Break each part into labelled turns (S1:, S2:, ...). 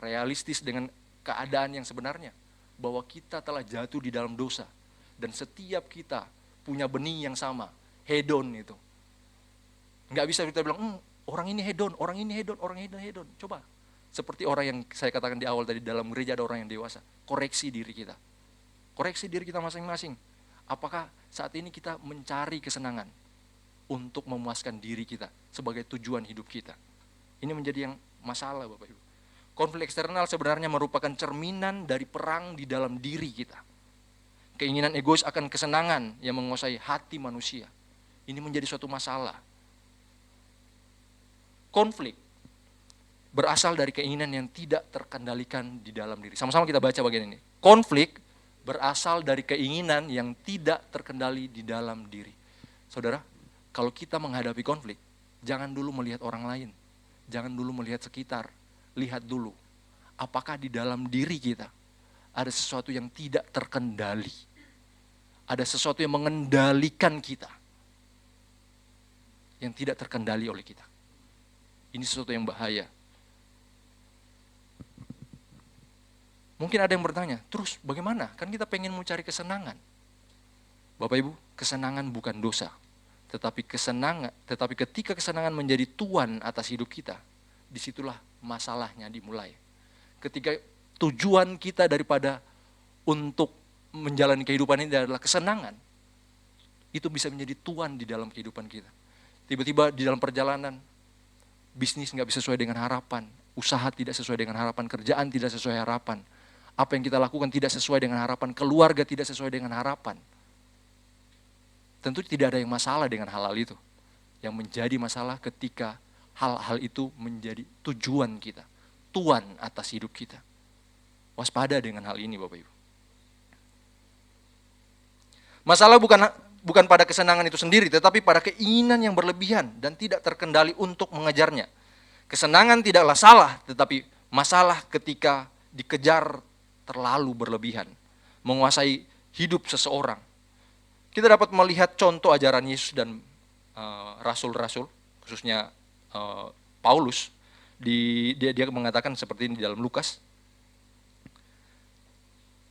S1: realistis dengan keadaan yang sebenarnya, bahwa kita telah jatuh di dalam dosa, dan setiap kita punya benih yang sama, hedon itu. Nggak bisa kita bilang, orang ini hedon, orang ini hedon, orang ini hedon. Coba, seperti orang yang saya katakan di awal tadi, dalam gereja ada orang yang dewasa. Koreksi diri kita. Koreksi diri kita masing-masing. Apakah saat ini kita mencari kesenangan untuk memuaskan diri kita sebagai tujuan hidup kita? Ini menjadi yang masalah, Bapak Ibu. Konflik eksternal sebenarnya merupakan cerminan dari perang di dalam diri kita. Keinginan egois akan kesenangan yang menguasai hati manusia. Ini menjadi suatu masalah. Konflik berasal dari keinginan yang tidak terkendalikan di dalam diri. Sama-sama kita baca bagian ini. Konflik berasal dari keinginan yang tidak terkendali di dalam diri. Saudara, kalau kita menghadapi konflik, jangan dulu melihat orang lain. Jangan dulu melihat sekitar. Lihat dulu, apakah di dalam diri kita ada sesuatu yang tidak terkendali. Ada sesuatu yang mengendalikan kita, yang tidak terkendali oleh kita. Ini sesuatu yang bahaya. Mungkin ada yang bertanya, terus bagaimana? Kan kita pengen mencari kesenangan. Bapak Ibu, kesenangan bukan dosa. Tetapi ketika kesenangan menjadi tuan atas hidup kita, disitulah masalahnya dimulai. Ketika tujuan kita daripada untuk menjalani kehidupan ini adalah kesenangan, itu bisa menjadi tuan di dalam kehidupan kita. Tiba-tiba di dalam perjalanan, bisnis nggak bisa sesuai dengan harapan, usaha tidak sesuai dengan harapan, kerjaan tidak sesuai harapan, apa yang kita lakukan tidak sesuai dengan harapan, keluarga tidak sesuai dengan harapan. Tentu tidak ada yang masalah dengan hal-hal itu. Yang menjadi masalah ketika hal-hal itu menjadi tujuan kita, tuan atas hidup kita. Waspada dengan hal ini, Bapak Ibu. Masalah bukan pada kesenangan itu sendiri, tetapi pada keinginan yang berlebihan dan tidak terkendali untuk mengejarnya. Kesenangan tidaklah salah, tetapi masalah ketika dikejar terlalu berlebihan, menguasai hidup seseorang. Kita dapat melihat contoh ajaran Yesus dan rasul-rasul, khususnya Paulus. Dia mengatakan seperti ini di dalam Lukas.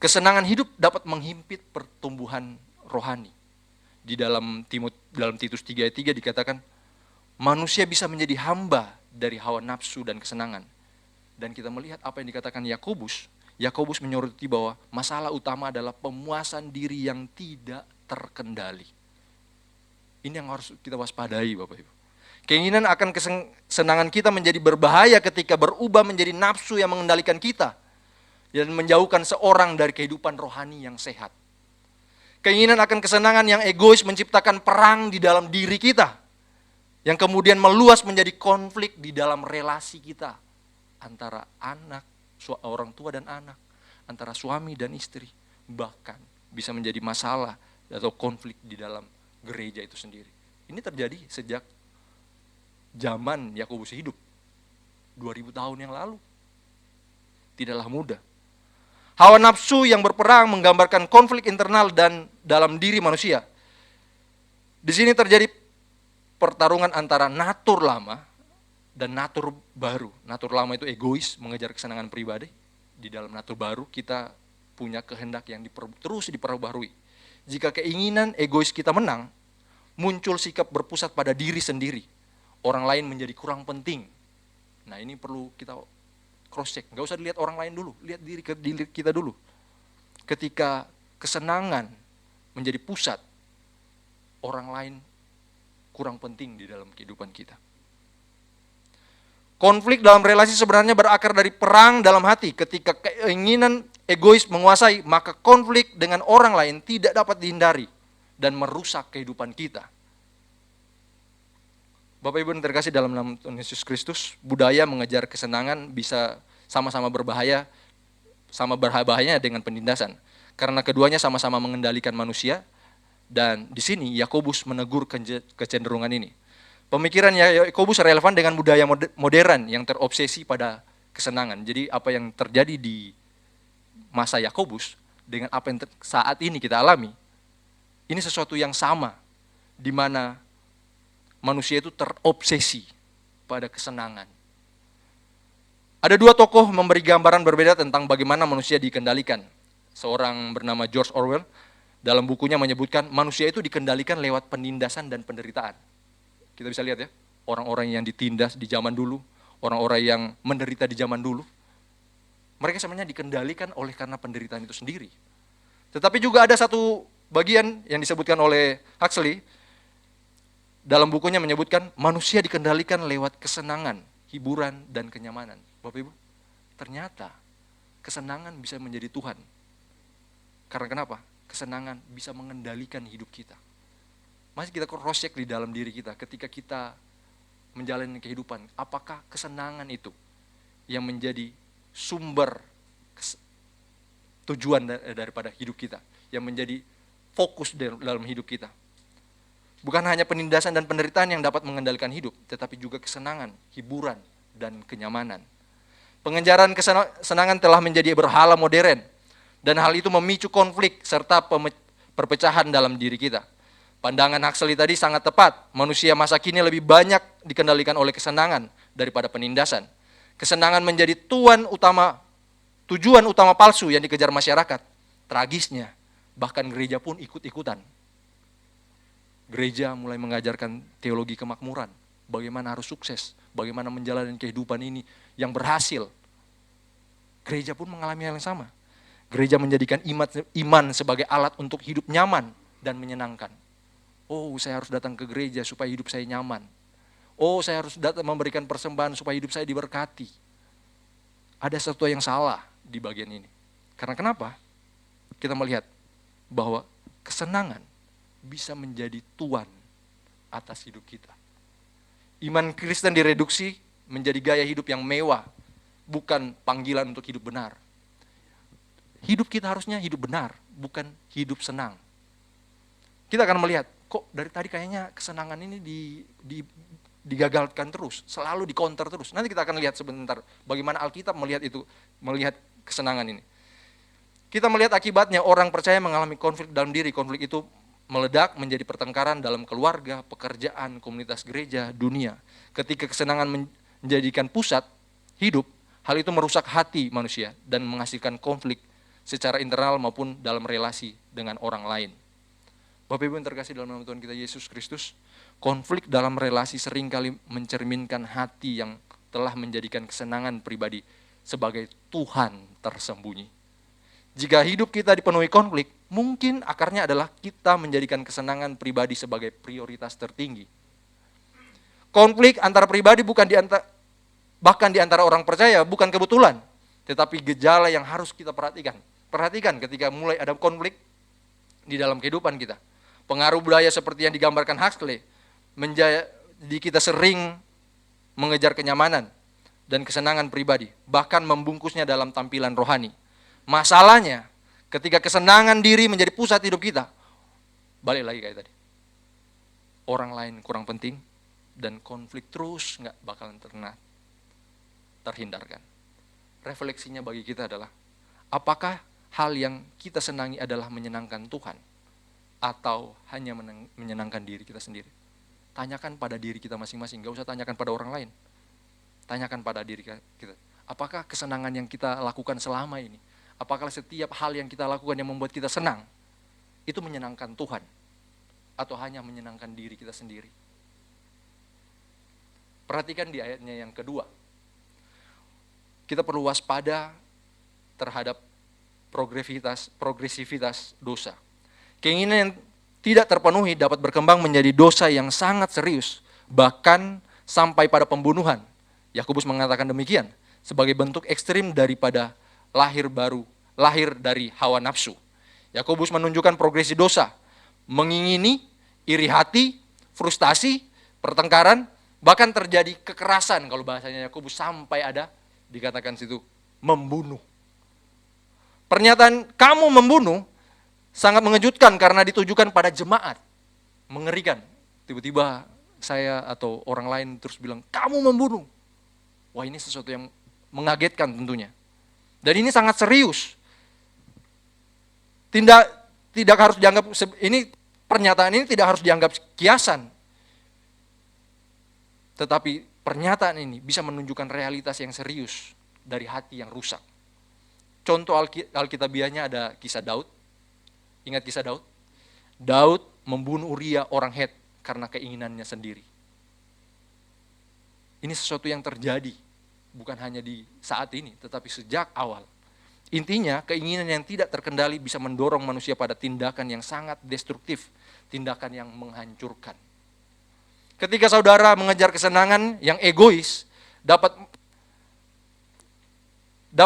S1: Kesenangan hidup dapat menghimpit pertumbuhan rohani. Di dalam Titus 3 ayat 3 dikatakan, manusia bisa menjadi hamba dari hawa nafsu dan kesenangan. Dan kita melihat apa yang dikatakan Yakobus. Yakobus menyoroti bahwa masalah utama adalah pemuasan diri yang tidak terkendali. Ini yang harus kita waspadai, Bapak Ibu. Keinginan akan kesenangan kita menjadi berbahaya ketika berubah menjadi nafsu yang mengendalikan kita dan menjauhkan seorang dari kehidupan rohani yang sehat. Keinginan akan kesenangan yang egois menciptakan perang di dalam diri kita, yang kemudian meluas menjadi konflik di dalam relasi kita antara orang tua dan anak, antara suami dan istri, bahkan bisa menjadi masalah atau konflik di dalam gereja itu sendiri. Ini terjadi sejak zaman Yakobus hidup 2000 tahun yang lalu. Tidaklah mudah. Hawa nafsu yang berperang menggambarkan konflik internal dan dalam diri manusia. Di sini terjadi pertarungan antara natur lama dan natur baru. Natur lama itu egois, mengejar kesenangan pribadi. Di dalam natur baru kita punya kehendak yang terus diperbarui. Jika keinginan egois kita menang, muncul sikap berpusat pada diri sendiri. Orang lain menjadi kurang penting. Nah, ini perlu kita cross check. Nggak usah dilihat orang lain dulu, lihat diri kita dulu. Ketika kesenangan menjadi pusat, orang lain kurang penting di dalam kehidupan kita. Konflik dalam relasi sebenarnya berakar dari perang dalam hati. Ketika keinginan egois menguasai, maka konflik dengan orang lain tidak dapat dihindari dan merusak kehidupan kita. Bapak Ibu yang terkasih dalam nama Tuhan Yesus Kristus, budaya mengejar kesenangan bisa sama-sama berbahaya, sama berbahayanya dengan penindasan. Karena keduanya sama-sama mengendalikan manusia, dan di sini Yakobus menegur kecenderungan ini. Pemikiran Yakobus relevan dengan budaya modern yang terobsesi pada kesenangan. Jadi apa yang terjadi di masa Yakobus dengan apa yang saat ini kita alami, ini sesuatu yang sama, di mana manusia itu terobsesi pada kesenangan. Ada dua tokoh memberi gambaran berbeda tentang bagaimana manusia dikendalikan. Seorang bernama George Orwell dalam bukunya menyebutkan manusia itu dikendalikan lewat penindasan dan penderitaan. Kita bisa lihat ya, orang-orang yang ditindas di zaman dulu, orang-orang yang menderita di zaman dulu, mereka sebenarnya dikendalikan oleh karena penderitaan itu sendiri. Tetapi juga ada satu bagian yang disebutkan oleh Huxley, dalam bukunya menyebutkan manusia dikendalikan lewat kesenangan, hiburan, dan kenyamanan. Bapak Ibu, ternyata kesenangan bisa menjadi Tuhan. Karena kenapa? Kesenangan bisa mengendalikan hidup kita. Masih kita cross check di dalam diri kita ketika kita menjalani kehidupan. Apakah kesenangan itu yang menjadi sumber tujuan daripada hidup kita, yang menjadi fokus dalam hidup kita. Bukan hanya penindasan dan penderitaan yang dapat mengendalikan hidup, tetapi juga kesenangan, hiburan, dan kenyamanan. Pengejaran kesenangan telah menjadi berhala modern, dan hal itu memicu konflik serta perpecahan dalam diri kita. Pandangan Huxley tadi sangat tepat, manusia masa kini lebih banyak dikendalikan oleh kesenangan daripada penindasan. Kesenangan menjadi tujuan utama palsu yang dikejar masyarakat. Tragisnya, bahkan gereja pun ikut-ikutan. Gereja mulai mengajarkan teologi kemakmuran, bagaimana harus sukses, bagaimana menjalani kehidupan ini yang berhasil. Gereja pun mengalami hal yang sama. Gereja menjadikan iman sebagai alat untuk hidup nyaman dan menyenangkan. Oh, saya harus datang ke gereja supaya hidup saya nyaman. Oh, saya harus datang memberikan persembahan supaya hidup saya diberkati. Ada sesuatu yang salah di bagian ini. Karena kenapa? Kita melihat bahwa kesenangan bisa menjadi tuan atas hidup kita. Iman Kristen direduksi menjadi gaya hidup yang mewah, bukan panggilan untuk hidup benar. Hidup kita harusnya hidup benar, bukan hidup senang. Kita akan melihat, kok dari tadi kayaknya kesenangan ini digagalkan terus, selalu di-counter terus. Nanti kita akan lihat sebentar bagaimana Alkitab melihat kesenangan ini. Kita melihat akibatnya orang percaya mengalami konflik dalam diri. Konflik itu meledak menjadi pertengkaran dalam keluarga, pekerjaan, komunitas gereja, dunia. Ketika kesenangan menjadikan pusat hidup, hal itu merusak hati manusia dan menghasilkan konflik secara internal maupun dalam relasi dengan orang lain. Bapak Ibu yang terkasih dalam nama Tuhan kita Yesus Kristus, konflik dalam relasi seringkali mencerminkan hati yang telah menjadikan kesenangan pribadi sebagai Tuhan tersembunyi. Jika hidup kita dipenuhi konflik, mungkin akarnya adalah kita menjadikan kesenangan pribadi sebagai prioritas tertinggi. Konflik antara pribadi bahkan di antara orang percaya bukan kebetulan, tetapi gejala yang harus kita perhatikan. Perhatikan ketika mulai ada konflik di dalam kehidupan kita. Pengaruh budaya seperti yang digambarkan Huxley menjadi kita sering mengejar kenyamanan dan kesenangan pribadi, bahkan membungkusnya dalam tampilan rohani. Masalahnya, ketika kesenangan diri menjadi pusat hidup kita, balik lagi kayak tadi. Orang lain kurang penting dan konflik terus nggak bakalan terhindarkan. Refleksinya bagi kita adalah, apakah hal yang kita senangi adalah menyenangkan Tuhan atau hanya menyenangkan diri kita sendiri? Tanyakan pada diri kita masing-masing, gak usah tanyakan pada orang lain. Tanyakan pada diri kita, apakah kesenangan yang kita lakukan selama ini, apakah setiap hal yang kita lakukan yang membuat kita senang, itu menyenangkan Tuhan atau hanya menyenangkan diri kita sendiri? Perhatikan di ayatnya yang kedua. Kita perlu waspada terhadap progresivitas dosa. Keinginan yang tidak terpenuhi dapat berkembang menjadi dosa yang sangat serius, bahkan sampai pada pembunuhan. Yakobus mengatakan demikian, sebagai bentuk ekstrim daripada lahir dari hawa nafsu. Yakobus menunjukkan progresi dosa, mengingini, iri hati, frustasi, pertengkaran, bahkan terjadi kekerasan, kalau bahasanya Yakobus sampai ada dikatakan situ membunuh. Pernyataan kamu membunuh sangat mengejutkan karena ditujukan pada jemaat. Mengerikan. Tiba-tiba saya atau orang lain terus bilang, kamu membunuh. Wah, ini sesuatu yang mengagetkan tentunya. Dan ini sangat serius. Tidak harus dianggap, pernyataan ini tidak harus dianggap kiasan. Tetapi pernyataan ini bisa menunjukkan realitas yang serius dari hati yang rusak. Contoh Alkitabiahnya ada kisah Daud. Ingat kisah Daud? Daud membunuh Uria orang Het karena keinginannya sendiri. Ini sesuatu yang terjadi, bukan hanya di saat ini, tetapi sejak awal. Intinya, keinginan yang tidak terkendali bisa mendorong manusia pada tindakan yang sangat destruktif, tindakan yang menghancurkan. Ketika saudara mengejar kesenangan yang egois, dapat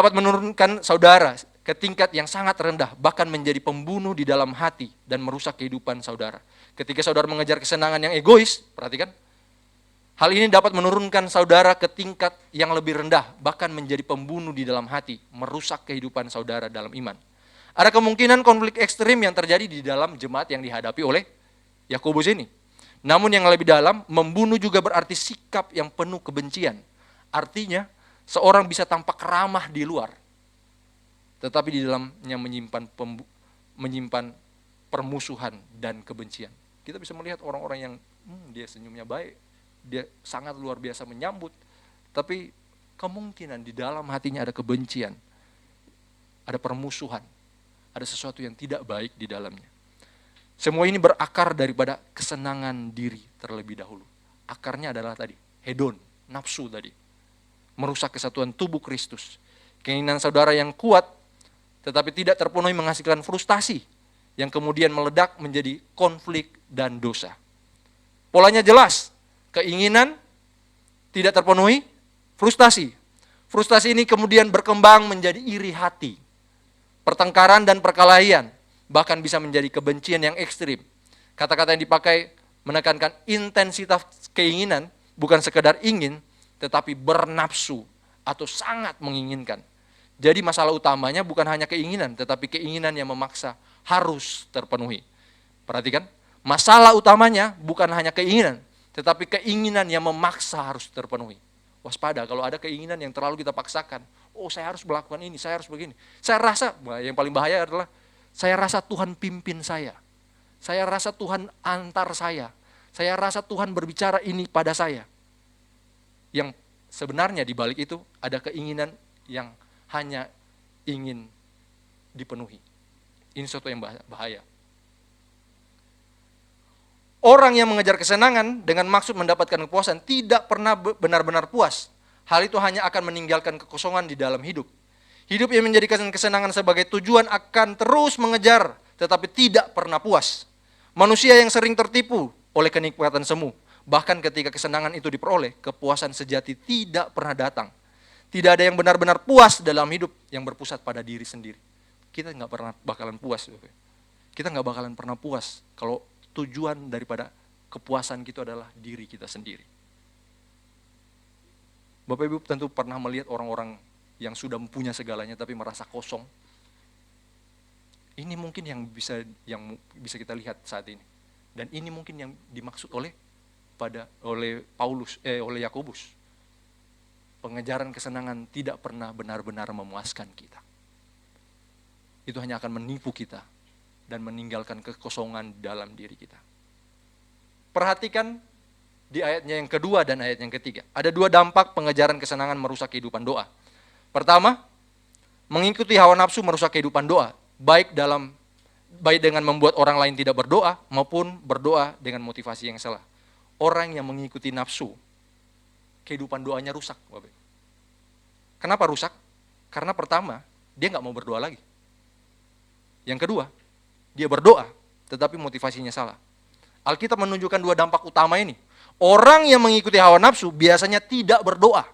S1: menurunkan saudara ke tingkat yang sangat rendah, bahkan menjadi pembunuh di dalam hati dan merusak kehidupan saudara. Ketika saudara mengejar kesenangan yang egois, perhatikan, hal ini dapat menurunkan saudara ke tingkat yang lebih rendah, bahkan menjadi pembunuh di dalam hati, merusak kehidupan saudara dalam iman. Ada kemungkinan konflik ekstrim yang terjadi di dalam jemaat yang dihadapi oleh Yakobus ini. Namun yang lebih dalam, membunuh juga berarti sikap yang penuh kebencian. Artinya, seorang bisa tampak ramah di luar, tetapi di dalamnya menyimpan permusuhan dan kebencian. Kita bisa melihat orang-orang yang dia senyumnya baik, dia sangat luar biasa menyambut, tapi kemungkinan di dalam hatinya ada kebencian, ada permusuhan, ada sesuatu yang tidak baik di dalamnya. Semua ini berakar daripada kesenangan diri terlebih dahulu. Akarnya adalah tadi, hedon, nafsu tadi. Merusak kesatuan tubuh Kristus. Keinginan saudara yang kuat, tetapi tidak terpenuhi menghasilkan frustasi, yang kemudian meledak menjadi konflik dan dosa. Polanya jelas, keinginan tidak terpenuhi, frustasi. Frustasi ini kemudian berkembang menjadi iri hati, pertengkaran dan perkelahian, bahkan bisa menjadi kebencian yang ekstrim. Kata-kata yang dipakai menekankan intensitas keinginan, bukan sekedar ingin, tetapi bernafsu atau sangat menginginkan. Jadi masalah utamanya bukan hanya keinginan, tetapi keinginan yang memaksa harus terpenuhi. Perhatikan, masalah utamanya bukan hanya keinginan, tetapi keinginan yang memaksa harus terpenuhi. Waspada kalau ada keinginan yang terlalu kita paksakan. Oh, saya harus melakukan ini, saya harus begini. Saya rasa, yang paling bahaya adalah, saya rasa Tuhan pimpin saya. Saya rasa Tuhan antar saya. Saya rasa Tuhan berbicara ini pada saya. Yang sebenarnya di balik itu ada keinginan yang hanya ingin dipenuhi. Ini sesuatu yang bahaya. Orang yang mengejar kesenangan dengan maksud mendapatkan kepuasan tidak pernah benar-benar puas. Hal itu hanya akan meninggalkan kekosongan di dalam hidup. Hidup yang menjadikan kesenangan sebagai tujuan akan terus mengejar, tetapi tidak pernah puas. Manusia yang sering tertipu oleh kenikmatan semu. Bahkan ketika kesenangan itu diperoleh, kepuasan sejati tidak pernah datang. Tidak ada yang benar-benar puas dalam hidup yang berpusat pada diri sendiri. Kita nggak pernah bakalan puas. Kita nggak bakalan pernah puas kalau tujuan daripada kepuasan kita adalah diri kita sendiri. Bapak Ibu tentu pernah melihat orang-orang yang sudah mempunyai segalanya tapi merasa kosong. Ini mungkin yang bisa kita lihat saat ini. Dan ini mungkin yang dimaksud oleh Yakobus. Pengejaran kesenangan tidak pernah benar-benar memuaskan kita. Itu hanya akan menipu kita dan meninggalkan kekosongan dalam diri kita. Perhatikan di ayatnya yang kedua dan ayat yang ketiga. Ada dua dampak pengejaran kesenangan merusak kehidupan doa. Pertama, mengikuti hawa nafsu merusak kehidupan doa, baik dengan membuat orang lain tidak berdoa maupun berdoa dengan motivasi yang salah. Orang yang mengikuti nafsu, kehidupan doanya rusak. Kenapa rusak? Karena pertama, dia nggak mau berdoa lagi. Yang kedua, dia berdoa, tetapi motivasinya salah. Alkitab menunjukkan dua dampak utama ini. Orang yang mengikuti hawa nafsu biasanya tidak berdoa.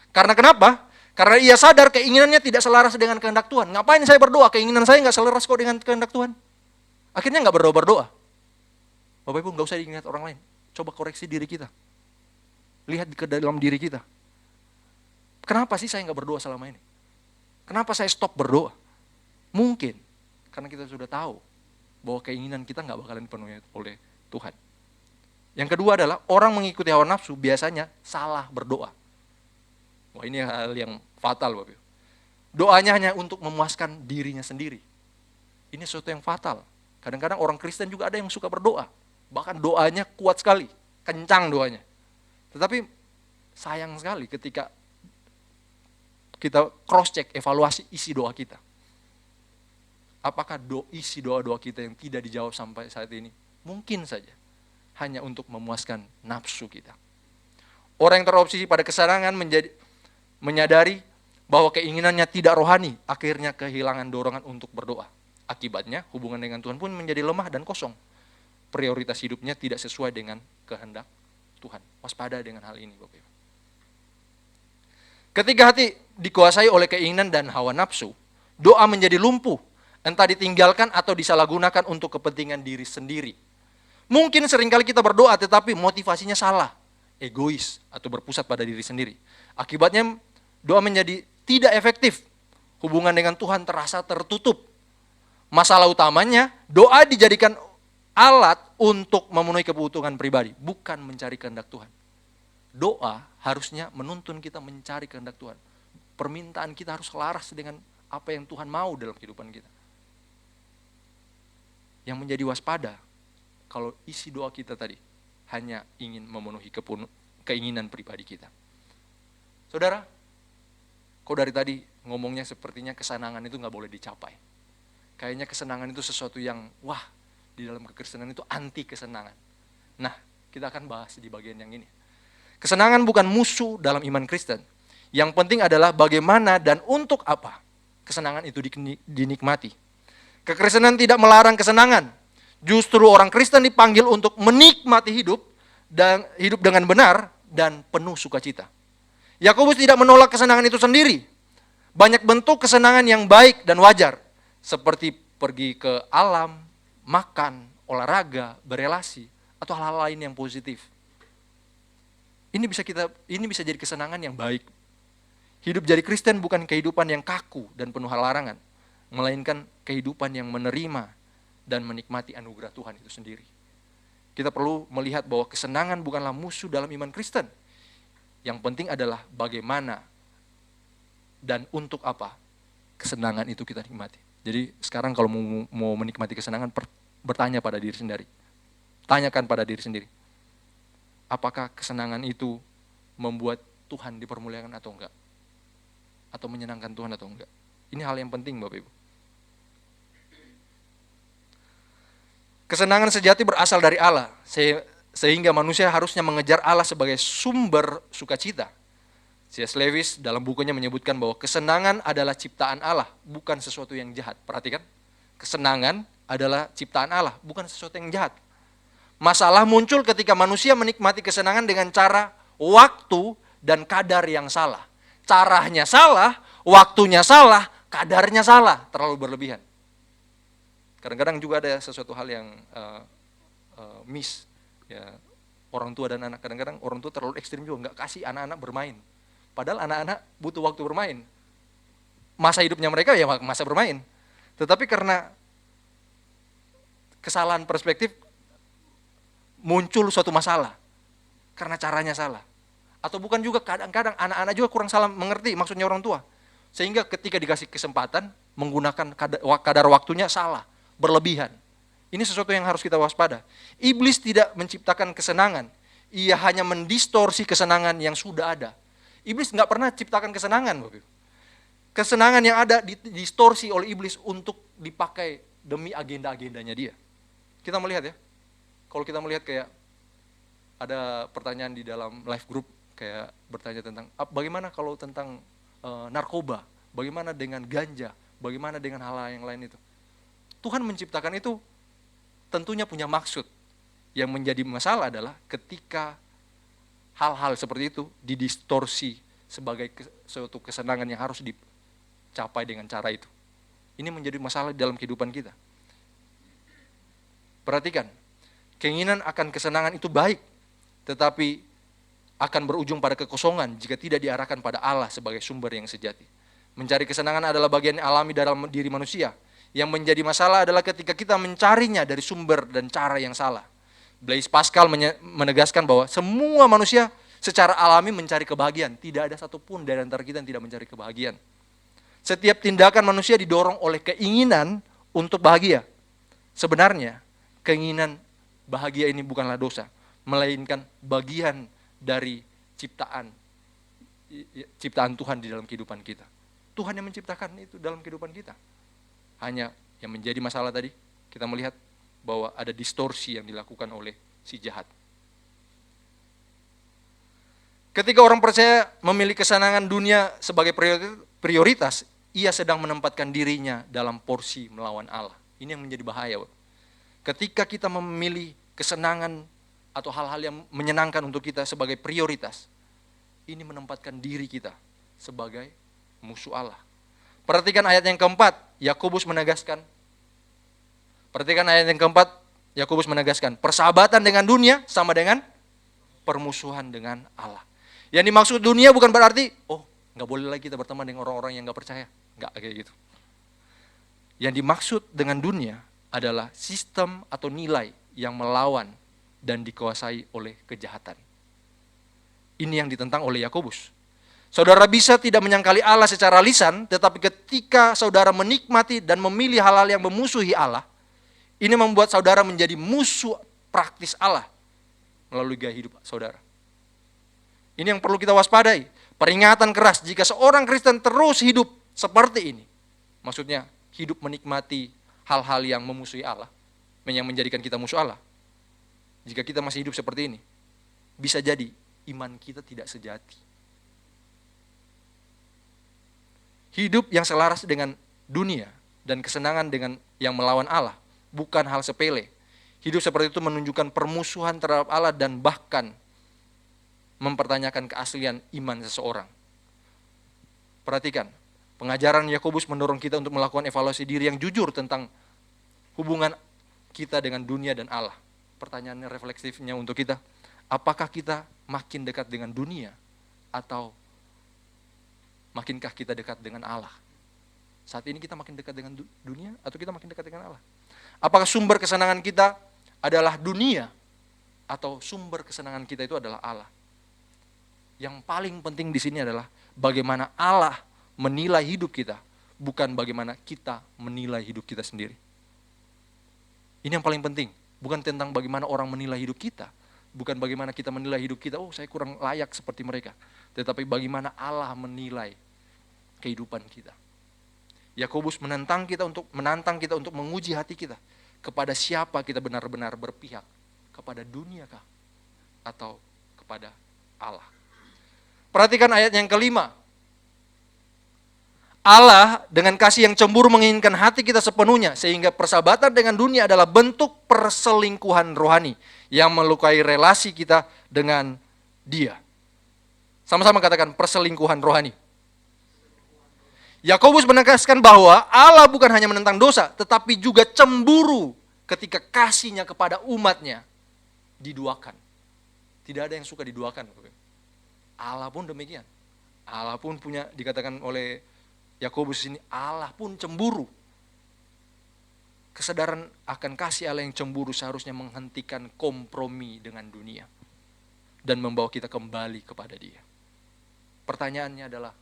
S1: Karena kenapa? Karena ia sadar keinginannya tidak selaras dengan kehendak Tuhan. Ngapain saya berdoa? Keinginan saya nggak selaras kok dengan kehendak Tuhan. Akhirnya nggak berdoa. Bapak Ibu nggak usah diingat orang lain. Coba koreksi diri kita. Lihat ke dalam diri kita. Kenapa sih saya nggak berdoa selama ini? Kenapa saya stop berdoa? Mungkin karena kita sudah tahu bahwa keinginan kita nggak bakalan dipenuhi oleh Tuhan. Yang kedua adalah orang mengikuti hawa nafsu biasanya salah berdoa. Wah, ini hal yang fatal, Bapak. Doanya hanya untuk memuaskan dirinya sendiri. Ini sesuatu yang fatal. Kadang-kadang orang Kristen juga ada yang suka berdoa. Bahkan doanya kuat sekali, kencang doanya. Tetapi sayang sekali ketika kita cross check, evaluasi isi doa kita. Apakah isi doa-doa kita yang tidak dijawab sampai saat ini? Mungkin saja hanya untuk memuaskan nafsu kita. Orang yang terobsesi pada kesenangan menyadari bahwa keinginannya tidak rohani, akhirnya kehilangan dorongan untuk berdoa. Akibatnya hubungan dengan Tuhan pun menjadi lemah dan kosong. Prioritas hidupnya tidak sesuai dengan kehendak Tuhan. Waspada dengan hal ini, Bapak Ibu. Ketika hati dikuasai oleh keinginan dan hawa nafsu, doa menjadi lumpuh, entah ditinggalkan atau disalahgunakan untuk kepentingan diri sendiri. Mungkin seringkali kita berdoa tetapi motivasinya salah, egois atau berpusat pada diri sendiri. Akibatnya doa menjadi tidak efektif. Hubungan dengan Tuhan terasa tertutup. Masalah utamanya, doa dijadikan alat untuk memenuhi kebutuhan pribadi, bukan mencari kehendak Tuhan. Doa harusnya menuntun kita mencari kehendak Tuhan. Permintaan kita harus selaras dengan apa yang Tuhan mau dalam kehidupan kita. Yang menjadi waspada, kalau isi doa kita tadi hanya ingin memenuhi keinginan pribadi kita. Saudara, kok dari tadi ngomongnya sepertinya kesenangan itu gak boleh dicapai. Kayaknya kesenangan itu sesuatu yang, wah, di dalam kekristenan itu anti kesenangan. Nah, kita akan bahas di bagian yang ini. Kesenangan bukan musuh dalam iman Kristen. Yang penting adalah bagaimana dan untuk apa kesenangan itu dinikmati. Kekristenan tidak melarang kesenangan. Justru orang Kristen dipanggil untuk menikmati hidup dan hidup dengan benar dan penuh sukacita. Yakobus tidak menolak kesenangan itu sendiri. Banyak bentuk kesenangan yang baik dan wajar, seperti pergi ke alam, makan, olahraga, berelasi, atau hal-hal lain yang positif. Ini bisa jadi kesenangan yang baik. Hidup jadi Kristen bukan kehidupan yang kaku dan penuh larangan, melainkan kehidupan yang menerima dan menikmati anugerah Tuhan itu sendiri. Kita perlu melihat bahwa kesenangan bukanlah musuh dalam iman Kristen. Yang penting adalah bagaimana dan untuk apa kesenangan itu kita nikmati. Jadi sekarang kalau mau menikmati kesenangan, bertanya pada diri sendiri. Tanyakan pada diri sendiri. Apakah kesenangan itu membuat Tuhan dipermuliakan atau enggak? Atau menyenangkan Tuhan atau enggak? Ini hal yang penting, Bapak Ibu. Kesenangan sejati berasal dari Allah, sehingga manusia harusnya mengejar Allah sebagai sumber sukacita. C.S. Lewis dalam bukunya menyebutkan bahwa kesenangan adalah ciptaan Allah, bukan sesuatu yang jahat. Perhatikan, kesenangan adalah ciptaan Allah, bukan sesuatu yang jahat. Masalah muncul ketika manusia menikmati kesenangan dengan cara, waktu, dan kadar yang salah. Caranya salah, waktunya salah, kadarnya salah, terlalu berlebihan. Kadang-kadang juga ada sesuatu hal yang miss. Ya, orang tua dan anak, kadang-kadang orang tua terlalu ekstrim juga, nggak kasih anak-anak bermain. Padahal anak-anak butuh waktu bermain. Masa hidupnya mereka ya masa bermain. Tetapi karena kesalahan perspektif, muncul suatu masalah. Karena caranya salah. Atau bukan juga, kadang-kadang anak-anak juga kurang salah mengerti maksudnya orang tua. Sehingga ketika dikasih kesempatan, menggunakan kadar waktunya salah, berlebihan. Ini sesuatu yang harus kita waspada. Iblis tidak menciptakan kesenangan. Ia hanya mendistorsi kesenangan yang sudah ada. Iblis nggak pernah ciptakan kesenangan. Kesenangan yang ada didistorsi oleh iblis untuk dipakai demi agenda-agendanya dia. Kita melihat ya, kalau kita melihat kayak ada pertanyaan di dalam live group, kayak bertanya tentang bagaimana kalau tentang narkoba, bagaimana dengan ganja, bagaimana dengan hal-hal yang lain itu. Tuhan menciptakan itu tentunya punya maksud. Yang menjadi masalah adalah ketika hal-hal seperti itu didistorsi sebagai suatu kesenangan yang harus dicapai dengan cara itu. Ini menjadi masalah dalam kehidupan kita. Perhatikan, keinginan akan kesenangan itu baik, tetapi akan berujung pada kekosongan jika tidak diarahkan pada Allah sebagai sumber yang sejati. Mencari kesenangan adalah bagian alami dalam diri manusia. Yang menjadi masalah adalah ketika kita mencarinya dari sumber dan cara yang salah. Blaise Pascal menegaskan bahwa semua manusia secara alami mencari kebahagiaan. Tidak ada satupun dari antara kita yang tidak mencari kebahagiaan. Setiap tindakan manusia didorong oleh keinginan untuk bahagia. Sebenarnya, keinginan bahagia ini bukanlah dosa, melainkan bagian dari ciptaan ciptaan Tuhan di dalam kehidupan kita. Tuhan yang menciptakan itu dalam kehidupan kita. Hanya yang menjadi masalah tadi, kita melihat bahwa ada distorsi yang dilakukan oleh si jahat. Ketika orang percaya memilih kesenangan dunia sebagai prioritas, ia sedang menempatkan dirinya dalam porsi melawan Allah. Ini yang menjadi bahaya. Ketika kita memilih kesenangan atau hal-hal yang menyenangkan untuk kita sebagai prioritas, ini menempatkan diri kita sebagai musuh Allah. Perhatikan ayat yang keempat, Yakobus menegaskan. Perhatikan ayat yang keempat, Yakobus menegaskan, persahabatan dengan dunia sama dengan permusuhan dengan Allah. Yang dimaksud dunia bukan berarti, nggak boleh lagi kita berteman dengan orang-orang yang nggak percaya. Nggak kayak gitu. Yang dimaksud dengan dunia adalah sistem atau nilai yang melawan dan dikuasai oleh kejahatan. Ini yang ditentang oleh Yakobus. Saudara bisa tidak menyangkali Allah secara lisan, tetapi ketika saudara menikmati dan memilih hal-hal yang memusuhi Allah, ini membuat saudara menjadi musuh praktis Allah melalui gaya hidup saudara. Ini yang perlu kita waspadai. Peringatan keras jika seorang Kristen terus hidup seperti ini. Maksudnya hidup menikmati hal-hal yang memusuhi Allah, yang menjadikan kita musuh Allah. Jika kita masih hidup seperti ini, bisa jadi iman kita tidak sejati. Hidup yang selaras dengan dunia dan kesenangan dengan yang melawan Allah bukan hal sepele. Hidup seperti itu menunjukkan permusuhan terhadap Allah dan bahkan mempertanyakan keaslian iman seseorang. Perhatikan, pengajaran Yakobus mendorong kita untuk melakukan evaluasi diri yang jujur tentang hubungan kita dengan dunia dan Allah. Pertanyaannya refleksifnya untuk kita, apakah kita makin dekat dengan dunia atau makinkah kita dekat dengan Allah? Saat ini kita makin dekat dengan dunia atau kita makin dekat dengan Allah? Apakah sumber kesenangan kita adalah dunia atau sumber kesenangan kita itu adalah Allah? Yang paling penting di sini adalah bagaimana Allah menilai hidup kita, bukan bagaimana kita menilai hidup kita sendiri. Ini yang paling penting, bukan tentang bagaimana orang menilai hidup kita, bukan bagaimana kita menilai hidup kita, saya kurang layak seperti mereka, tetapi bagaimana Allah menilai kehidupan kita. Yakobus menantang kita untuk menguji hati kita, kepada siapa kita benar-benar berpihak, kepada dunia kah atau kepada Allah. Perhatikan ayat yang kelima. Allah dengan kasih yang cemburu menginginkan hati kita sepenuhnya, sehingga persahabatan dengan dunia adalah bentuk perselingkuhan rohani yang melukai relasi kita dengan Dia. Sama-sama katakan perselingkuhan rohani. Yakobus menegaskan bahwa Allah bukan hanya menentang dosa, tetapi juga cemburu ketika kasih-Nya kepada umat-Nya diduakan. Tidak ada yang suka diduakan. Allah pun demikian. Allah pun punya, dikatakan oleh Yakobus ini, Allah pun cemburu. Kesadaran akan kasih Allah yang cemburu seharusnya menghentikan kompromi dengan dunia dan membawa kita kembali kepada Dia. Pertanyaannya adalah,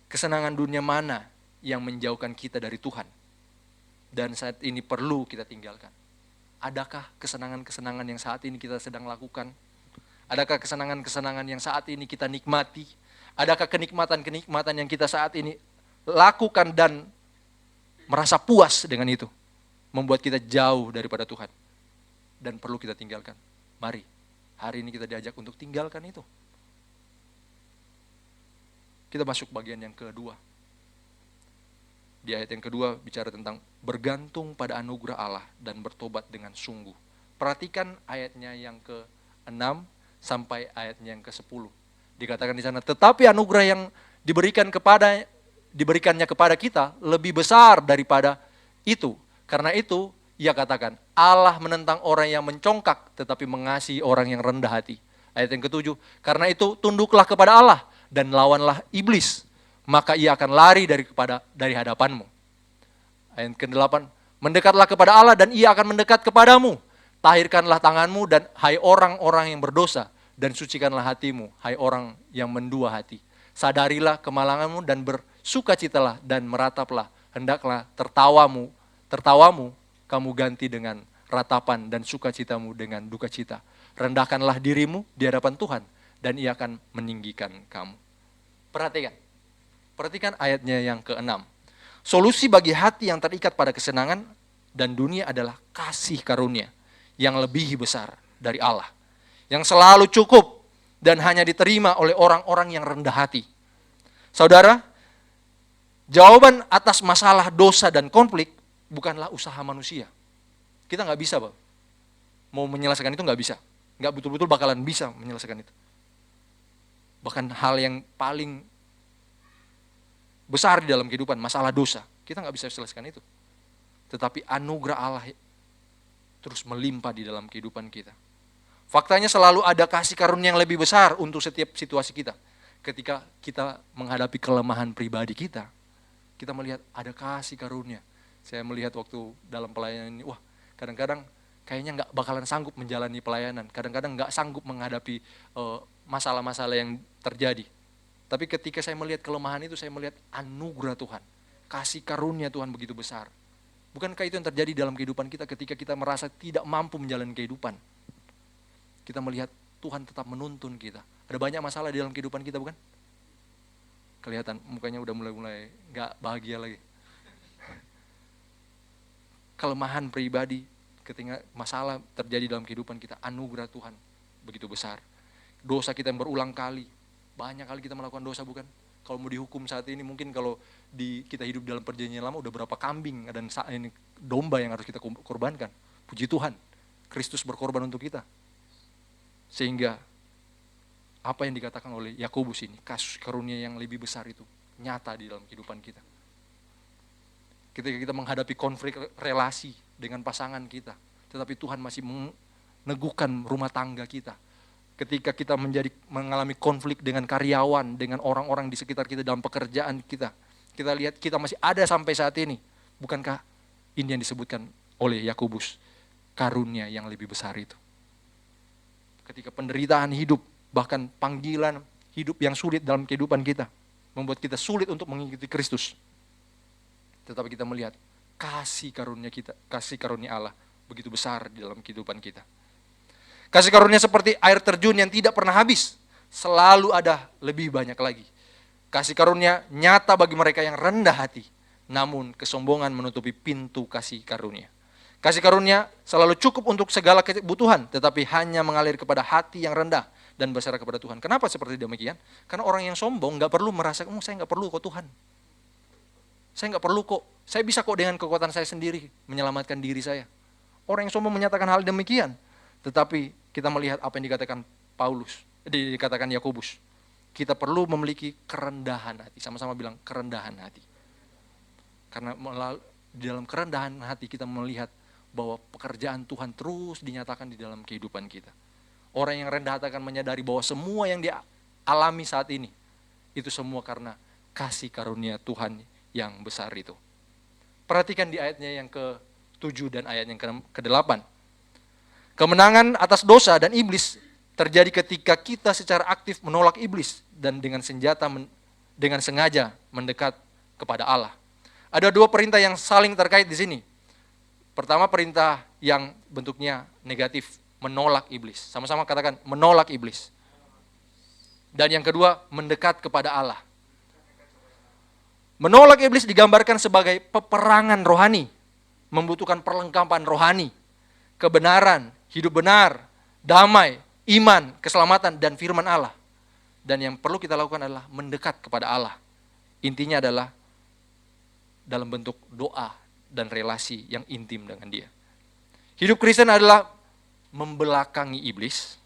S1: kesenangan dunia mana yang menjauhkan kita dari Tuhan dan saat ini perlu kita tinggalkan? Adakah kesenangan-kesenangan yang saat ini kita sedang lakukan? Adakah kesenangan-kesenangan yang saat ini kita nikmati? Adakah kenikmatan-kenikmatan yang kita saat ini lakukan dan merasa puas dengan itu, membuat kita jauh daripada Tuhan dan perlu kita tinggalkan? Mari, hari ini kita diajak untuk tinggalkan itu. Kita masuk bagian yang kedua. Di ayat yang kedua bicara tentang bergantung pada anugerah Allah dan bertobat dengan sungguh. Perhatikan ayatnya yang ke-6 sampai ayatnya yang ke-10. Dikatakan di sana, tetapi anugerah yang diberikannya kepada kita lebih besar daripada itu. Karena itu, ia katakan, Allah menentang orang yang mencongkak, tetapi mengasihi orang yang rendah hati. Ayat yang ke-7, karena itu tunduklah kepada Allah dan lawanlah iblis, maka ia akan lari dari hadapanmu. Ayat ke-8, mendekatlah kepada Allah dan ia akan mendekat kepadamu. Tahirkanlah tanganmu dan hai orang-orang yang berdosa, dan sucikanlah hatimu, hai orang yang mendua hati. Sadarilah kemalanganmu dan bersukacitalah dan merataplah. Hendaklah tertawamu kamu ganti dengan ratapan dan sukacitamu dengan duka cita. Rendahkanlah dirimu di hadapan Tuhan dan ia akan meninggikan kamu. Perhatikan ayatnya yang ke-6. Solusi bagi hati yang terikat pada kesenangan dan dunia adalah kasih karunia yang lebih besar dari Allah, yang selalu cukup dan hanya diterima oleh orang-orang yang rendah hati. Saudara, jawaban atas masalah dosa dan konflik bukanlah usaha manusia. Kita nggak bisa, Bang. Mau menyelesaikan itu nggak bisa. Nggak betul-betul bakalan bisa menyelesaikan itu. Bahkan hal yang paling besar di dalam kehidupan, masalah dosa, kita nggak bisa selesaikan itu. Tetapi anugerah Allah terus melimpah di dalam kehidupan kita. Faktanya selalu ada kasih karunia yang lebih besar untuk setiap situasi kita. Ketika kita menghadapi kelemahan pribadi kita melihat ada kasih karunia. Saya melihat waktu dalam pelayanan ini, wah kadang-kadang kayaknya nggak bakalan sanggup menjalani pelayanan. Kadang-kadang nggak sanggup menghadapi masalah-masalah yang terjadi. Tapi ketika saya melihat kelemahan itu, saya melihat anugerah Tuhan. Kasih karunia Tuhan begitu besar. Bukankah itu yang terjadi dalam kehidupan kita ketika kita merasa tidak mampu menjalani kehidupan? Kita melihat Tuhan tetap menuntun kita. Ada banyak masalah di dalam kehidupan kita, bukan? Kelihatan mukanya udah mulai gak bahagia lagi. Kelemahan pribadi, ketika masalah terjadi dalam kehidupan kita, anugerah Tuhan begitu besar. Dosa kita yang berulang kali, banyak kali kita melakukan dosa, bukan? Kalau mau dihukum saat ini, mungkin kalau kita hidup dalam perjanjian lama, udah berapa kambing dan ini domba yang harus kita korbankan. Puji Tuhan, Kristus berkorban untuk kita. Sehingga apa yang dikatakan oleh Yakobus ini, kasih karunia yang lebih besar itu nyata di dalam kehidupan kita. Ketika kita menghadapi konflik relasi dengan pasangan kita, tetapi Tuhan masih meneguhkan rumah tangga kita. Ketika kita mengalami konflik dengan karyawan, dengan orang-orang di sekitar kita dalam pekerjaan kita, kita lihat kita masih ada sampai saat ini. Bukankah ini yang disebutkan oleh Yakobus, karunia yang lebih besar itu? Ketika penderitaan hidup, bahkan panggilan hidup yang sulit dalam kehidupan kita, membuat kita sulit untuk mengikuti Kristus. Tetapi kita melihat kasih karunia Allah begitu besar di dalam kehidupan kita. Kasih karunia seperti air terjun yang tidak pernah habis, selalu ada lebih banyak lagi. Kasih karunia nyata bagi mereka yang rendah hati, namun kesombongan menutupi pintu kasih karunia. Kasih karunia selalu cukup untuk segala kebutuhan, tetapi hanya mengalir kepada hati yang rendah dan berserah kepada Tuhan. Kenapa seperti demikian? Karena orang yang sombong gak perlu merasa, saya gak perlu kok Tuhan. Saya gak perlu kok, saya bisa kok dengan kekuatan saya sendiri menyelamatkan diri saya. Orang yang sombong menyatakan hal demikian. Tetapi kita melihat apa yang dikatakan Yakobus. Kita perlu memiliki kerendahan hati. Sama-sama bilang kerendahan hati. Karena di dalam kerendahan hati kita melihat bahwa pekerjaan Tuhan terus dinyatakan di dalam kehidupan kita. Orang yang rendah hati akan menyadari bahwa semua yang dia alami saat ini, itu semua karena kasih karunia Tuhan yang besar itu. Perhatikan di ayatnya yang ke-7 dan ayat yang ke-8. Kemenangan atas dosa dan iblis terjadi ketika kita secara aktif menolak iblis dan dengan sengaja mendekat kepada Allah. Ada dua perintah yang saling terkait di sini. Pertama, perintah yang bentuknya negatif, menolak iblis. Sama-sama katakan menolak iblis. Dan yang kedua, mendekat kepada Allah. Menolak iblis digambarkan sebagai peperangan rohani, membutuhkan perlengkapan rohani, kebenaran, hidup benar, damai, iman, keselamatan, dan firman Allah. Dan yang perlu kita lakukan adalah mendekat kepada Allah. Intinya adalah dalam bentuk doa dan relasi yang intim dengan Dia. Hidup Kristen adalah membelakangi iblis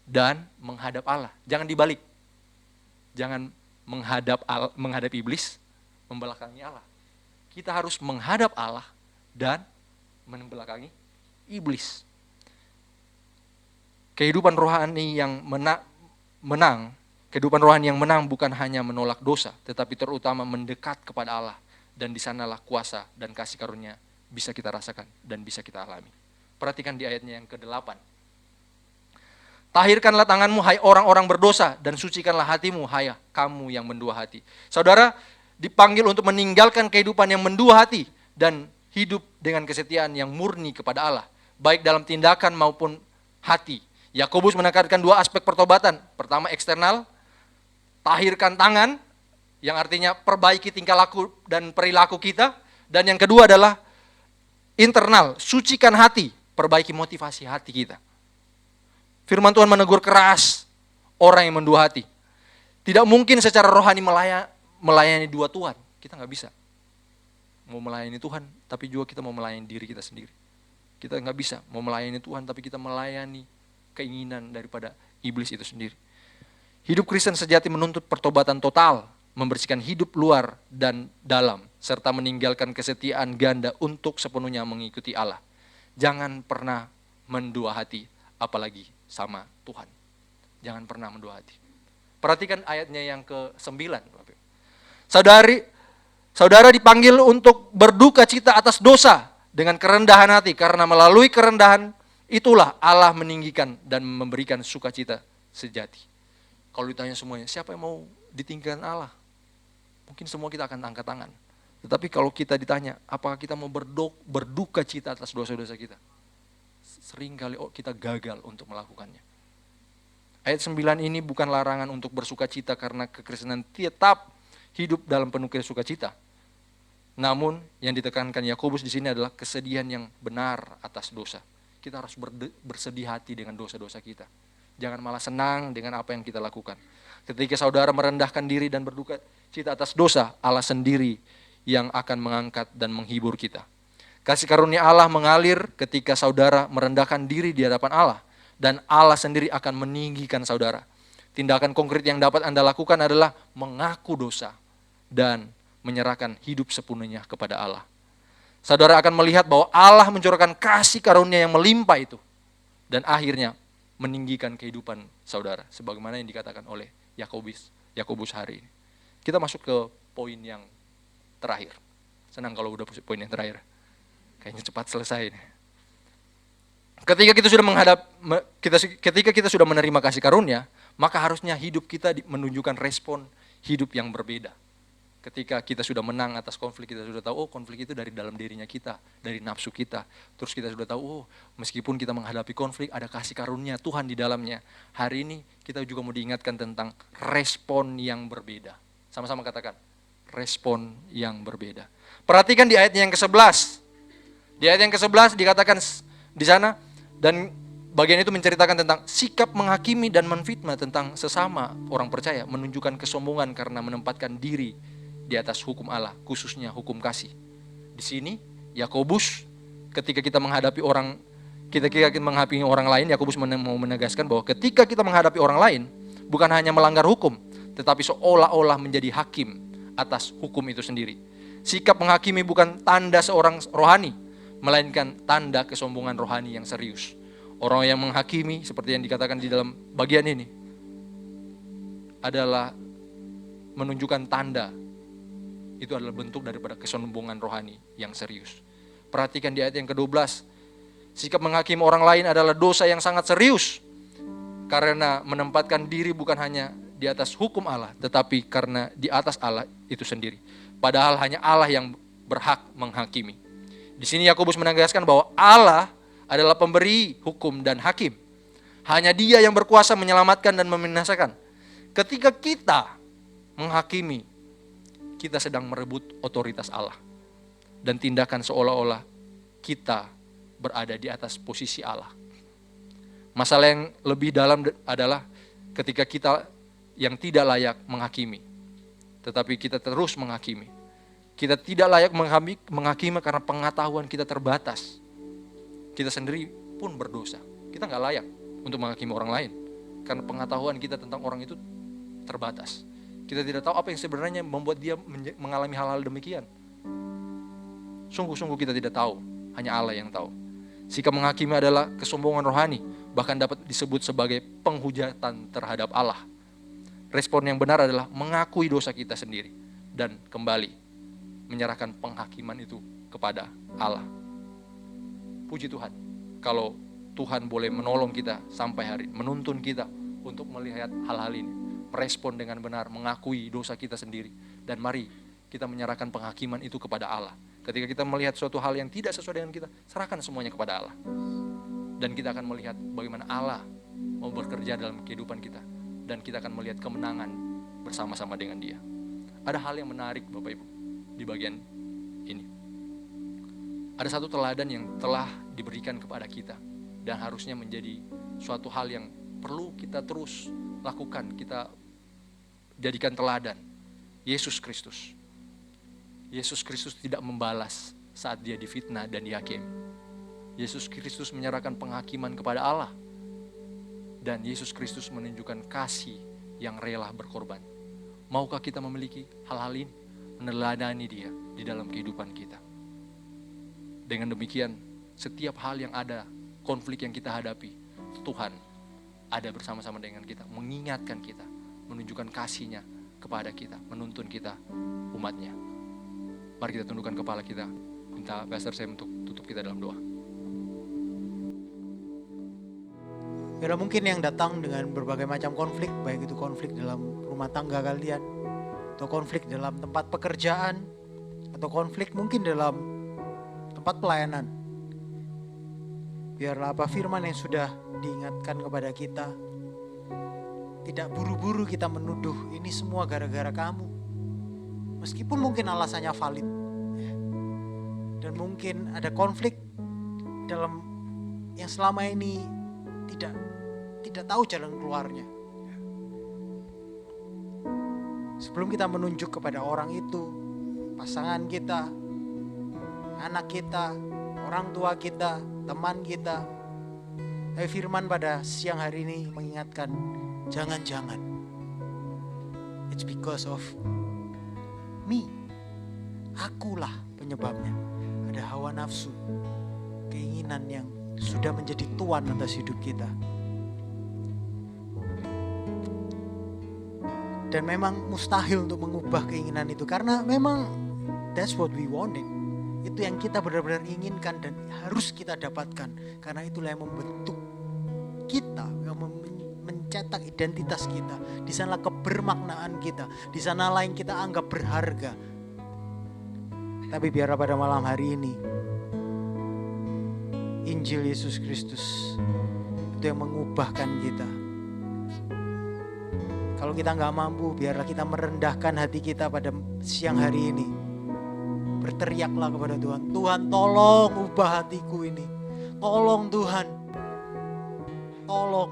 S1: dan menghadap Allah. Jangan dibalik. Jangan menghadap iblis, membelakangi Allah. Kita harus menghadap Allah dan membelakangi iblis. Kehidupan rohani yang menang bukan hanya menolak dosa, tetapi terutama mendekat kepada Allah. Dan di sanalah kuasa dan kasih karunia bisa kita rasakan dan bisa kita alami. Perhatikan di ayatnya yang ke-8. Tahirkanlah tanganmu, hai orang-orang berdosa, dan sucikanlah hatimu, hai kamu yang mendua hati. Saudara dipanggil untuk meninggalkan kehidupan yang mendua hati dan hidup dengan kesetiaan yang murni kepada Allah, baik dalam tindakan maupun hati. Yakobus menekankan dua aspek pertobatan. Pertama eksternal, tahirkan tangan, yang artinya perbaiki tingkah laku dan perilaku kita. Dan yang kedua adalah internal, sucikan hati, perbaiki motivasi hati kita. Firman Tuhan menegur keras orang yang mendua hati. Tidak mungkin secara rohani melayani dua Tuhan. Kita nggak bisa. Mau melayani Tuhan, tapi juga kita mau melayani diri kita sendiri. Kita nggak bisa mau melayani Tuhan, tapi kita melayani keinginan daripada iblis itu sendiri. Hidup Kristen sejati menuntut pertobatan total, membersihkan hidup luar dan dalam, serta meninggalkan kesetiaan ganda untuk sepenuhnya mengikuti Allah. Jangan pernah mendua hati, apalagi sama Tuhan. Jangan pernah mendua hati. Perhatikan ayatnya yang ke-9. Saudara dipanggil untuk berduka cita atas dosa dengan kerendahan hati, karena melalui kerendahan itulah Allah meninggikan dan memberikan sukacita sejati. Kalau ditanya semuanya, siapa yang mau ditinggikan Allah? Mungkin semua kita akan angkat tangan. Tetapi kalau kita ditanya, apakah kita mau berduka cita atas dosa-dosa kita? Seringkali kita gagal untuk melakukannya. Ayat 9 ini bukan larangan untuk bersuka cita karena kekristenan tetap hidup dalam penuh sukacita. Namun yang ditekankan Yakobus di sini adalah kesedihan yang benar atas dosa. Kita harus bersedih hati dengan dosa-dosa kita. Jangan malah senang dengan apa yang kita lakukan. Ketika saudara merendahkan diri dan berduka cita atas dosa, Allah sendiri yang akan mengangkat dan menghibur kita. Kasih karunia Allah mengalir ketika saudara merendahkan diri di hadapan Allah. Dan Allah sendiri akan meninggikan saudara. Tindakan konkret yang dapat Anda lakukan adalah mengaku dosa dan menyerahkan hidup sepenuhnya kepada Allah. Saudara akan melihat bahwa Allah mencurahkan kasih karunia yang melimpah itu. Dan akhirnya meninggikan kehidupan saudara. Sebagaimana yang dikatakan oleh Yakobus hari ini. Kita masuk ke poin yang terakhir. Senang kalau udah poin yang terakhir. Kayaknya cepat selesai nih. Ketika kita sudah menerima kasih karunia, maka harusnya hidup kita menunjukkan respon hidup yang berbeda. Ketika kita sudah menang atas konflik, kita sudah tahu, konflik itu dari dalam dirinya kita, dari nafsu kita. Terus kita sudah tahu, meskipun kita menghadapi konflik, ada kasih karunia Tuhan di dalamnya. Hari ini kita juga mau diingatkan tentang respon yang berbeda. Sama-sama katakan, respon yang berbeda. Perhatikan di ayatnya yang ke-11. Di ayat yang ke-11 dikatakan di sana, dan bagian itu menceritakan tentang sikap menghakimi dan menfitnah tentang sesama orang percaya, menunjukkan kesombongan karena menempatkan diri di atas hukum Allah, khususnya hukum kasih. Di sini Yakobus ketika kita menghadapi orang lain, Yakobus mau menegaskan bahwa ketika kita menghadapi orang lain, bukan hanya melanggar hukum, tetapi seolah-olah menjadi hakim atas hukum itu sendiri. Sikap menghakimi bukan tanda seorang rohani, melainkan tanda kesombongan rohani yang serius. Orang yang menghakimi, seperti yang dikatakan di dalam bagian ini, adalah menunjukkan tanda. Itu adalah bentuk daripada kesombongan rohani yang serius. Perhatikan di ayat yang ke-12. Sikap menghakimi orang lain adalah dosa yang sangat serius. Karena menempatkan diri bukan hanya di atas hukum Allah, tetapi karena di atas Allah itu sendiri. Padahal hanya Allah yang berhak menghakimi. Di sini Yakobus menegaskan bahwa Allah adalah pemberi hukum dan hakim. Hanya Dia yang berkuasa menyelamatkan dan membinasakan. Ketika kita menghakimi, kita sedang merebut otoritas Allah. Dan tindakan seolah-olah kita berada di atas posisi Allah. Masalah yang lebih dalam adalah ketika kita yang tidak layak menghakimi, tetapi kita terus menghakimi. Kita tidak layak menghakimi karena pengetahuan kita terbatas. Kita sendiri pun berdosa. Kita nggak layak untuk menghakimi orang lain. Karena pengetahuan kita tentang orang itu terbatas. Kita tidak tahu apa yang sebenarnya membuat dia mengalami hal-hal demikian. Sungguh-sungguh kita tidak tahu. Hanya Allah yang tahu. Sikap menghakimi adalah kesombongan rohani. Bahkan dapat disebut sebagai penghujatan terhadap Allah. Respon yang benar adalah mengakui dosa kita sendiri. Dan kembali menyerahkan penghakiman itu kepada Allah. Puji Tuhan, kalau Tuhan boleh menolong kita sampai hari, menuntun kita untuk melihat hal-hal ini, merespon dengan benar, mengakui dosa kita sendiri, dan mari kita menyerahkan penghakiman itu kepada Allah. Ketika kita melihat suatu hal yang tidak sesuai dengan kita, serahkan semuanya kepada Allah. Dan kita akan melihat bagaimana Allah mau bekerja dalam kehidupan kita, dan kita akan melihat kemenangan bersama-sama dengan Dia. Ada hal yang menarik Bapak Ibu di bagian ini. Ada satu teladan yang telah diberikan kepada kita dan harusnya menjadi suatu hal yang perlu kita terus lakukan, kita jadikan teladan. Yesus Kristus. Yesus Kristus tidak membalas saat Dia difitnah dan dihakimi. Yesus Kristus menyerahkan penghakiman kepada Allah. Dan Yesus Kristus menunjukkan kasih yang rela berkorban. Maukah kita memiliki hal-hal ini? Meneladani Dia di dalam kehidupan kita. Dengan demikian, setiap hal yang ada, konflik yang kita hadapi, Tuhan ada bersama-sama dengan kita, mengingatkan kita, menunjukkan kasih-Nya kepada kita, menuntun kita, umat-Nya. Mari kita tundukkan kepala kita, minta Pastor Sam untuk tutup kita dalam doa.
S2: Ada mungkin yang datang dengan berbagai macam konflik, baik itu konflik dalam rumah tangga kalian, atau konflik dalam tempat pekerjaan, atau konflik mungkin dalam tempat pelayanan. Biarlah apa firman yang sudah diingatkan kepada kita, tidak buru-buru kita menuduh ini semua gara-gara kamu. Meskipun mungkin alasannya valid. Dan mungkin ada konflik dalam yang selama ini tidak tahu jalan keluarnya. Sebelum kita menunjuk kepada orang itu, pasangan kita, anak kita, orang tua kita, teman kita, firman pada siang hari ini mengingatkan, jangan-jangan it's because of me. Akulah penyebabnya. Ada hawa nafsu, keinginan yang sudah menjadi tuan atas hidup kita. Dan memang mustahil untuk mengubah keinginan itu, karena memang that's what we wanted. Itu yang kita benar-benar inginkan dan harus kita dapatkan. Karena itulah yang membentuk kita, yang mencetak identitas kita. Di sana kebermaknaan kita, di sana lain kita anggap berharga. Tapi biar pada malam hari ini, Injil Yesus Kristus itu yang mengubahkan kita. Kalau kita gak mampu, biarlah kita merendahkan hati kita pada siang hari ini. Berteriaklah kepada Tuhan, Tuhan tolong ubah hatiku ini. Tolong Tuhan, tolong.